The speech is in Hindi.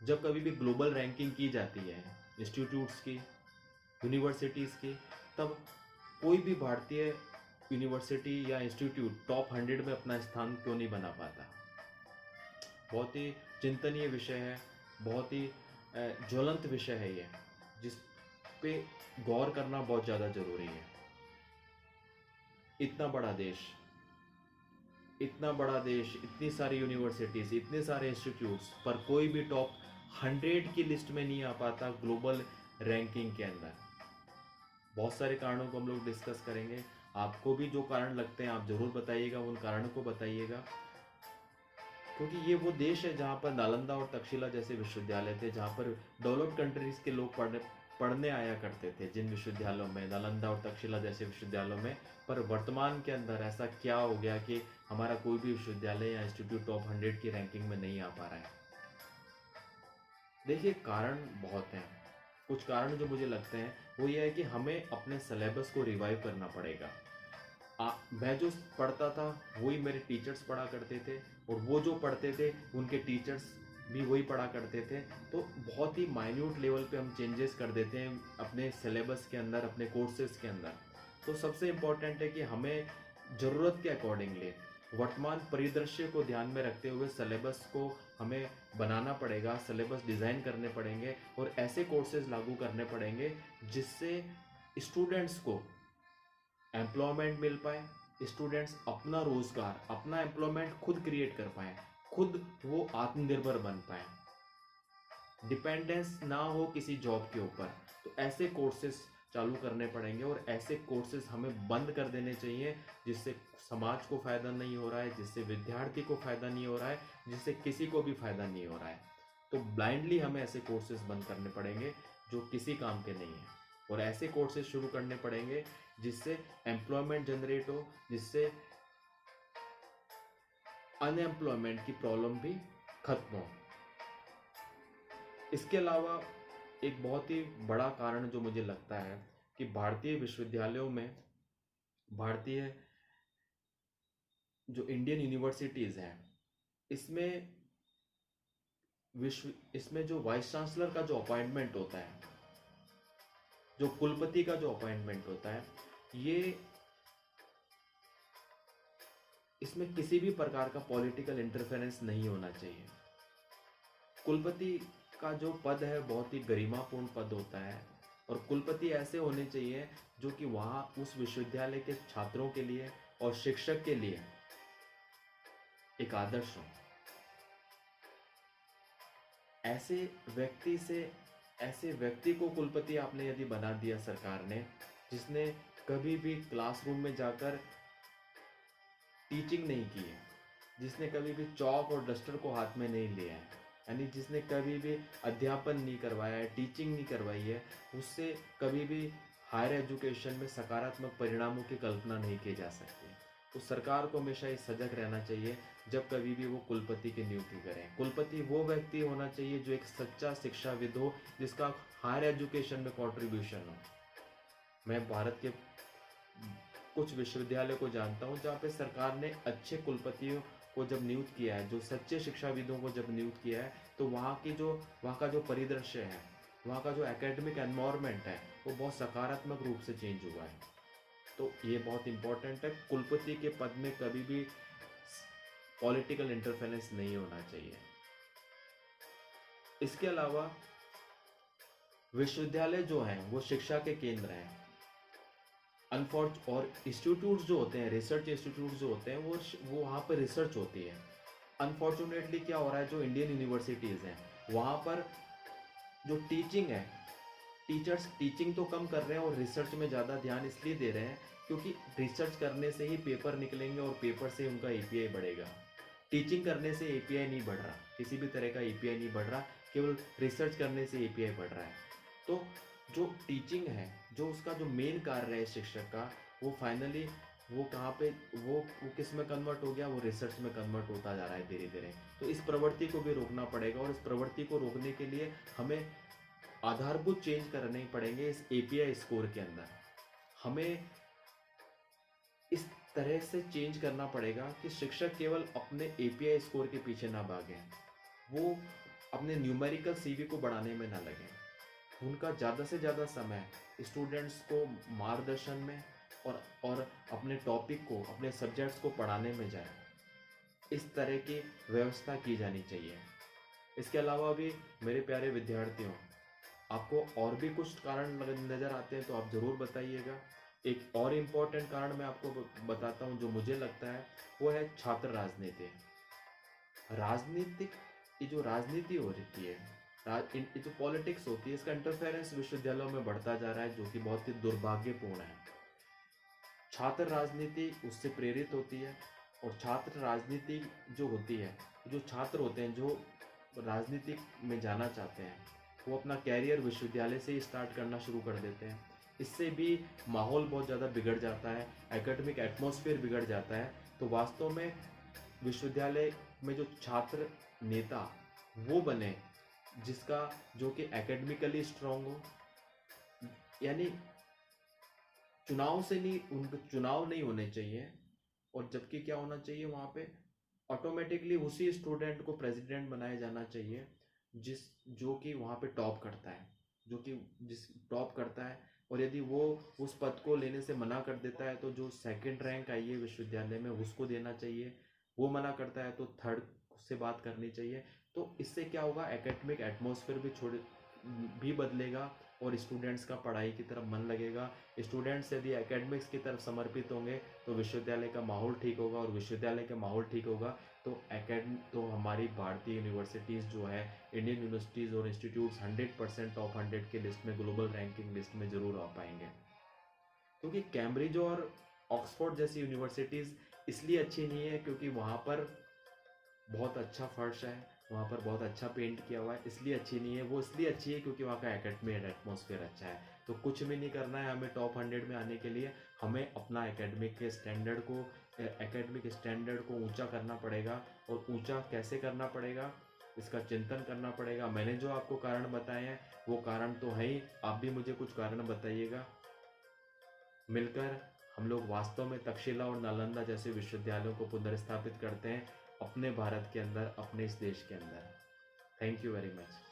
जब कभी भी ग्लोबल रैंकिंग की जाती है इंस्टीट्यूट्स की, यूनिवर्सिटीज़ की, तब कोई भी भारतीय यूनिवर्सिटी या इंस्टीट्यूट टॉप 100 में अपना स्थान क्यों नहीं बना पाता। बहुत ही चिंतनीय विषय है, बहुत ही ज्वलंत विषय है ये, जिस पे गौर करना बहुत ज़्यादा ज़रूरी है। इतना बड़ा देश, इतनी सारी यूनिवर्सिटीज़, इतने सारे इंस्टीट्यूट्स, पर कोई भी टॉप 100 की लिस्ट में नहीं आ पाता ग्लोबल रैंकिंग के अंदर। बहुत सारे कारणों को हम लोग डिस्कस करेंगे। आपको भी जो कारण लगते हैं आप ज़रूर बताइएगा, उन कारणों को बताइएगा, क्योंकि ये वो देश है जहाँ पर नालंदा और तक्षशिला जैसे विश्वविद्यालय थे, जहाँ पर डेवलप्ड कंट्रीज़ के लोग पढ़ने आया करते थे, जिन विश्वविद्यालयों में, नालंदा और तक्षशिला जैसे विश्वविद्यालयों में। पर वर्तमान के अंदर ऐसा क्या हो गया कि हमारा कोई भी विश्वविद्यालय या इंस्टीट्यूट टॉप 100 की रैंकिंग में नहीं आ पा रहा है। देखिए, कारण बहुत हैं। कुछ कारण जो मुझे लगते हैं वो ये है कि हमें अपने सिलेबस को रिवाइव करना पड़ेगा। मैं जो पढ़ता था वही मेरे टीचर्स पढ़ा करते थे, और वो जो पढ़ते थे उनके टीचर्स भी वही पढ़ा करते थे। तो बहुत ही माइन्यूट लेवल पे हम चेंजेस कर देते हैं अपने सिलेबस के अंदर, अपने कोर्सेज के अंदर। तो सबसे इम्पोर्टेंट है कि हमें ज़रूरत के अकॉर्डिंगली, वर्तमान परिदृश्य को ध्यान में रखते हुए सिलेबस को हमें बनाना पड़ेगा, सिलेबस डिज़ाइन करने पड़ेंगे, और ऐसे कोर्सेज लागू करने पड़ेंगे जिससे स्टूडेंट्स को एम्प्लॉयमेंट मिल पाए, स्टूडेंट्स अपना रोजगार, अपना एम्प्लॉयमेंट खुद क्रिएट कर पाए, खुद वो आत्मनिर्भर बन पाए, डिपेंडेंस ना हो किसी जॉब के ऊपर। तो ऐसे कोर्सेज चालू करने पड़ेंगे, और ऐसे कोर्सेज हमें बंद कर देने चाहिए जिससे समाज को फ़ायदा नहीं हो रहा है, जिससे विद्यार्थी को फ़ायदा नहीं हो रहा है, जिससे किसी को भी फ़ायदा नहीं हो रहा है। तो ब्लाइंडली हमें ऐसे कोर्सेज बंद करने पड़ेंगे जो किसी काम के नहीं हैं, और ऐसे कोर्सेज शुरू करने पड़ेंगे जिससे एम्प्लॉयमेंट जनरेट हो, जिससे अनएम्प्लॉयमेंट की प्रॉब्लम भी खत्म हो। इसके अलावा एक बहुत ही बड़ा कारण जो मुझे लगता है कि भारतीय विश्वविद्यालयों में, भारतीय जो इंडियन यूनिवर्सिटीज़ हैं, इसमें जो वाइस चांसलर का जो अपॉइंटमेंट होता है, जो कुलपति का जो अपॉइंटमेंट होता है, ये इसमें किसी भी प्रकार का पॉलिटिकल इंटरफेरेंस नहीं होना चाहिए। कुलपति का जो पद है बहुत ही गरिमापूर्ण पद होता है, और कुलपति ऐसे होने चाहिए जो कि वहाँ उस विश्वविद्यालय के छात्रों के लिए और शिक्षक के लिए एक आदर्श हो। ऐसे व्यक्ति को कुलपति आपने यदि बना दिया सरकार ने, जिसने कभी भी क्लासरूम में जाकर टीचिंग नहीं की है, जिसने कभी भी चॉक और डस्टर को हाथ में नहीं लिया है, यानी जिसने कभी भी अध्यापन नहीं करवाया है, टीचिंग नहीं करवाई है, उससे कभी भी हायर एजुकेशन में सकारात्मक परिणामों की कल्पना नहीं की जा सकती। तो सरकार को हमेशा ये सजग रहना चाहिए जब कभी भी वो कुलपति की नियुक्ति करें। कुलपति वो व्यक्ति होना चाहिए जो एक सच्चा शिक्षाविद हो, जिसका हायर एजुकेशन में कॉन्ट्रीब्यूशन हो। मैं भारत के कुछ विश्वविद्यालय को जानता हूँ जहाँ पे सरकार ने अच्छे कुलपतियों को जब नियुक्त किया है, जो सच्चे शिक्षाविदों को जब नियुक्त किया है, तो वहाँ का जो परिदृश्य है, वहाँ का जो एकेडमिक एनवायरनमेंट है, वो बहुत सकारात्मक रूप से चेंज हुआ है। तो ये बहुत इंपॉर्टेंट है, कुलपति के पद में कभी भी पॉलिटिकल इंटरफेरेंस नहीं होना चाहिए। इसके अलावा विश्वविद्यालय जो हैं वो शिक्षा के केंद्र हैं, और इंस्टीट्यूट्स जो होते हैं, रिसर्च इंस्टीट्यूट जो होते हैं, वो वहाँ पर रिसर्च होती है। अनफॉर्चुनेटली क्या हो रहा है, जो इंडियन यूनिवर्सिटीज़ हैं वहाँ पर जो टीचिंग है, टीचर्स टीचिंग तो कम कर रहे हैं और रिसर्च में ज़्यादा ध्यान इसलिए दे रहे हैं क्योंकि रिसर्च करने से ही पेपर निकलेंगे और पेपर से उनका एपीआई बढ़ेगा। टीचिंग करने से एपीआई नहीं बढ़ रहा, किसी भी तरह का एपीआई नहीं बढ़ रहा, केवल रिसर्च करने से एपीआई बढ़ रहा है। तो जो टीचिंग है, जो उसका जो मेन कार्य है शिक्षक का, वो फाइनली वो कहाँ पे वो किस में कन्वर्ट हो गया, वो रिसर्च में कन्वर्ट होता जा रहा है धीरे धीरे। तो इस प्रवृत्ति को भी रोकना पड़ेगा, और इस प्रवृत्ति को रोकने के लिए हमें आधारभूत चेंज करने पड़ेंगे इस एपीआई स्कोर के अंदर। हमें इस तरह से चेंज करना पड़ेगा कि शिक्षक केवल अपने एपीआई स्कोर के पीछे ना भागें, वो अपने न्यूमेरिकल सीवी को बढ़ाने में ना लगें। उनका ज़्यादा से ज़्यादा समय स्टूडेंट्स को मार्गदर्शन में और अपने टॉपिक को, अपने सब्जेक्ट्स को पढ़ाने में जाए। इस तरह की व्यवस्था की जानी चाहिए। इसके अलावा भी मेरे प्यारे विद्यार्थियों, आपको और भी कुछ कारण नज़र आते हैं तो आप ज़रूर बताइएगा। एक और इम्पोर्टेंट कारण मैं आपको बताता हूँ जो मुझे लगता है, वो है छात्र राजनीति। राजनीतिक, ये जो राजनीति हो रही है, ये जो पॉलिटिक्स होती है, इसका इंटरफेरेंस विश्वविद्यालयों में बढ़ता जा रहा है, जो कि बहुत ही दुर्भाग्यपूर्ण है। छात्र राजनीति उससे प्रेरित होती है, और छात्र राजनीति जो होती है, जो छात्र होते हैं जो राजनीति में जाना चाहते हैं, वो अपना कैरियर विश्वविद्यालय से ही स्टार्ट करना शुरू कर देते हैं। इससे भी माहौल बहुत ज़्यादा बिगड़ जाता है, एकेडमिक एटमॉस्फेयर बिगड़ जाता है। तो वास्तव में विश्वविद्यालय में जो छात्र नेता वो बने जिसका, जो कि एकेडमिकली स्ट्रांग हो, यानी चुनाव से नहीं, उनके चुनाव नहीं होने चाहिए। और जबकि क्या होना चाहिए वहाँ पे, ऑटोमेटिकली उसी स्टूडेंट को प्रेसिडेंट बनाया जाना चाहिए जो कि वहाँ पे टॉप करता है, जिस टॉप करता है। और यदि वो उस पद को लेने से मना कर देता है तो जो सेकंड रैंक आई है विश्वविद्यालय में उसको देना चाहिए। वो मना करता है तो थर्ड से बात करनी चाहिए। तो इससे क्या होगा, एकेडमिक एटमॉस्फेयर भी बदलेगा और स्टूडेंट्स का पढ़ाई की तरफ मन लगेगा। स्टूडेंट्स यदि एकेडमिक्स की तरफ समर्पित होंगे तो विश्वविद्यालय का माहौल ठीक होगा, और विश्वविद्यालय का माहौल ठीक होगा तो हमारी भारतीय यूनिवर्सिटीज़ जो है, इंडियन यूनिवर्सिटीज़ और इंस्टीट्यूट्स 100% टॉप 100 के लिस्ट में, ग्लोबल रैंकिंग लिस्ट में ज़रूर आ पाएंगे। क्योंकि कैम्ब्रिज और ऑक्सफोर्ड जैसी यूनिवर्सिटीज़ इसलिए अच्छी नहीं है क्योंकि वहाँ पर बहुत अच्छा फर्श है, वहाँ पर बहुत अच्छा पेंट किया हुआ है, इसलिए अच्छी नहीं है। वो इसलिए अच्छी है क्योंकि वहाँ का एकेडमिक एटमॉस्फेयर अच्छा है। तो कुछ भी नहीं करना है हमें टॉप 100 में आने के लिए, हमें अपना एकेडमिक स्टैंडर्ड को ऊंचा करना पड़ेगा। और ऊंचा कैसे करना पड़ेगा, इसका चिंतन करना पड़ेगा। मैंने जो आपको कारण बताए हैं वो कारण तो है ही, आप भी मुझे कुछ कारण बताइएगा। मिलकर हम लोग वास्तव में तक्षशिला और नालंदा जैसे विश्वविद्यालयों को पुनर्स्थापित करते हैं अपने भारत के अंदर, अपने इस देश के अंदर। Thank you very much.